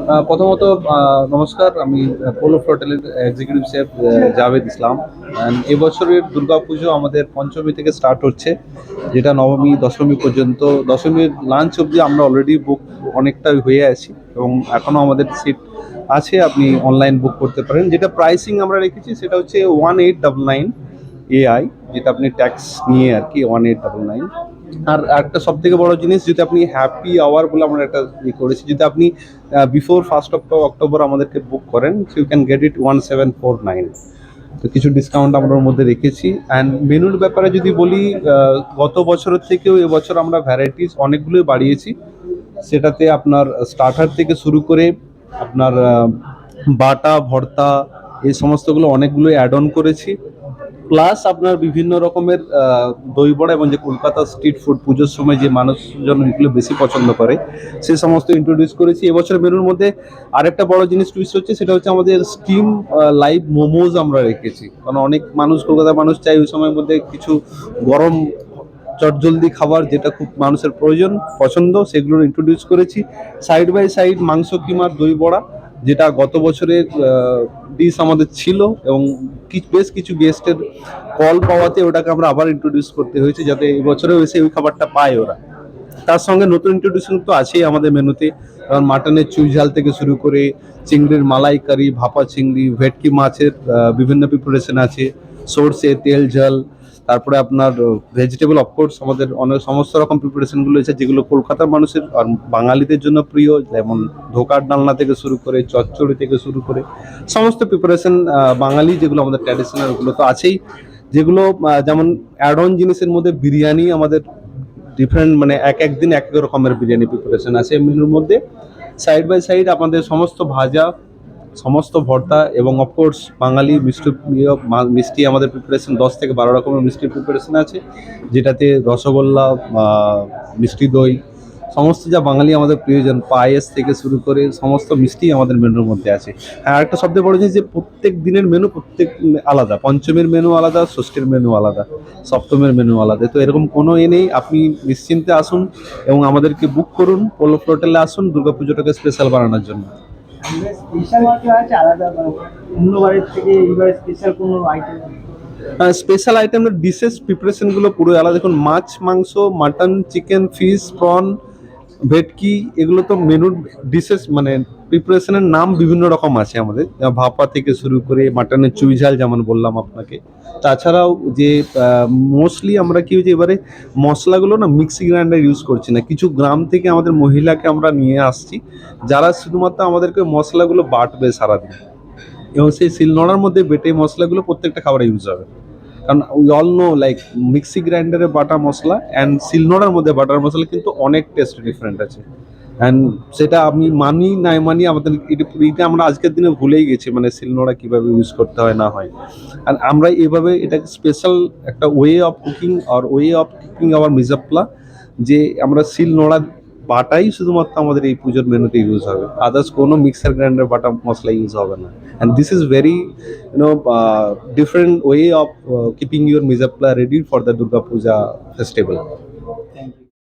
প্রথমত নমস্কার, আমি পোলো হোটেলের executive chef Javed Islam. And এবছরের দুর্গাপুজো আমাদের পঞ্চমী থেকে স্টার্ট হচ্ছে, যেটা নবমী দশমী পর্যন্ত। দশমীর লাঞ্চ অবধি আমরা অলরেডি বুক অনেকটা হয়ে আছি এবং এখনও আমাদের সিট আছে, আপনি অনলাইন বুক করতে পারেন। যেটা প্রাইসিং আমরা রেখেছি সেটা হচ্ছে 1899 AI, যেটা আপনি ট্যাক্স নিয়ে আর কি 1899। আর একটা সব থেকে বড় জিনিস, যদি আপনি হ্যাপি আওয়ার বলে আমরা একটা করেছি, যদি আপনি বিফোর 1 অক্টোবর আমাদেরকে বুক করেন, ইউ ক্যান গেট ইট 1749। তো কিছু ডিসকাউন্ট আমরা ওর মধ্যে রেখেছি। অ্যান্ড মেনুর ব্যাপারে যদি বলি, গত বছরের থেকেও এবছর আমরা ভ্যারাইটিস অনেকগুলোই বাড়িয়েছি। সেটাতে আপনার স্টার্টার থেকে শুরু করে আপনার বাটা ভর্তা এই সমস্তগুলো অনেকগুলো অ্যাড অন করেছি। প্লাস আপনার বিভিন্ন রকমের দই বড়া, এবং যে কলকাতা স্ট্রিট ফুড পুজোর সময় যে মানুষজন এগুলো বেশি পছন্দ করে, সে সমস্ত ইন্ট্রোডিউস করেছি। এবছর মেনুর মধ্যে আরেকটা বড় জিনিস টুইস্ট হচ্ছে, সেটা হচ্ছে আমাদের স্টিম লাইভ মোমোজ আমরা রেখেছি। কারণ অনেক মানুষ, কলকাতার মানুষ চাই ওই সময়ের মধ্যে কিছু গরম চটজলদি খাবার, যেটা খুব মানুষের প্রয়োজন পছন্দ, সেগুলো ইন্ট্রোডিউস করেছি। সাইড বাই সাইড মাংস কিমার দই বড়া, যেটা গত বছরের ডিশ আমাদের ছিল, এবং বেশ কিছু গেস্টের কল পাওয়াতে ওটাকে আমরা আবার ইন্ট্রোডিউস করতে হয়েছে, যাতে এবছরেও এসে ওই খাবারটা পায় ওরা। তার সঙ্গে নতুন ইন্ট্রোডিউশন তো আছেই আমাদের মেনুতে, কারণ মাটনের চুই ঝাল থেকে শুরু করে চিংড়ির মালাই কারি, ভাপা চিংড়ি, ভেটকি মাছের বিভিন্ন প্রিপারেশন আছে, সর্ষে তেল ঝাল। তারপরে আপনার ভেজিটেবল, অফকোর্স আমাদের অনেক সমস্ত রকম প্রিপারেশনগুলো আছে, যেগুলো কলকাতার মানুষের আর বাঙালিদের জন্য প্রিয়, যেমন ধোকার ডালনা থেকে শুরু করে চচ্চড়ি থেকে শুরু করে সমস্ত প্রিপারেশন বাঙালি যেগুলো আমাদের ট্র্যাডিশনাল, ওগুলো তো আছেই। যেগুলো যেমন অ্যাড অন জিনিসের মধ্যে বিরিয়ানি আমাদের ডিফারেন্ট, মানে এক এক দিন এক এক রকমের বিরিয়ানি প্রিপারেশন আছে মেনুর মধ্যে। সাইড বাই সাইড আমাদের সমস্ত ভাজা, সমস্ত ভর্তা, এবং অফকোর্স বাঙালি মিষ্টি প্রিয় মিষ্টি আমাদের প্রিপারেশন 10 থেকে 12 রকমের মিষ্টির প্রিপারেশন আছে, যেটাতে রসগোল্লা, মিষ্টি দই, সমস্ত যা বাঙালি আমাদের প্রিয়জন, পায়েস থেকে শুরু করে সমস্ত মিষ্টি আমাদের মেনুর মধ্যে আছে। হ্যাঁ, একটা সবথেকে বড় জিনিস যে প্রত্যেক দিনের মেনু প্রত্যেক আলাদা। পঞ্চমীর মেনু আলাদা, ষষ্ঠীর মেনু আলাদা, সপ্তমের মেনু আলাদা। তো এরকম কোনো নেই, আপনি নিশ্চিন্তে আসুন এবং আমাদেরকে বুক করুন, পোলো হোটেলে আসুন দুর্গাপুজোটাকে স্পেশাল বানানোর জন্য। স্পেশাল কিছু আছে আলাদা, অন্যবারের থেকে এইবারে স্পেশাল কোনো আইটেম? স্পেশাল আইটেমের ডিশেস প্রিপারেশনগুলো পুরো আলাদা। দেখুন, মাছ, মাংস, মাটন, চিকেন, ফিশ, প্রন, ভেটকি, এগুলো তো মেনুর ডিশেস, মানে প্রিপারেশনের নাম বিভিন্ন রকম আছে আমাদের। ভাপা থেকে শুরু করে মাটনের চুই ঝাল যেমন বললাম আপনাকে। তাছাড়াও যে মোস্টলি আমরা কি হয়েছে, এবারে মশলাগুলো না মিক্সি গ্রাইন্ডার ইউজ করছি না। কিছু গ্রাম থেকে আমাদের মহিলাকে আমরা নিয়ে আসছি, যারা শুধুমাত্র আমাদেরকে মশলাগুলো বাটবে সারাদিন, এবং সেই শিলনোড়ার মধ্যে বেটে মশলাগুলো প্রত্যেকটা খাবারে ইউজ হবে। কারণ we all know, like mixie গ্রাইন্ডারে বাটা মশলা অ্যান্ড শিলনোড়ার মধ্যে বাটার মশলা কিন্তু অনেক টেস্ট ডিফারেন্ট আছে। অ্যান্ড সেটা আমি মানি নাই মানি, আমাদের এটা আমরা আজকের দিনে ভুলেই গেছি, মানে শিলনোড়া কীভাবে ইউজ করতে হয় না হয়। আর আমরা এভাবে এটাকে স্পেশাল একটা ওয়ে অফ কুকিং, আর way of cooking our mise en place, যে আমরা শিলনোড়া বাটাই শুধুমাত্র আমাদের এই পুজোর মেনুতে ইউজ হবে, আদার্স কোনো মিক্সার গ্রাইন্ডার বাটা মশলা ইউজ হবে না। And this is very different way of keeping your Mizapla ready for the Durga Puja festival. Thank you.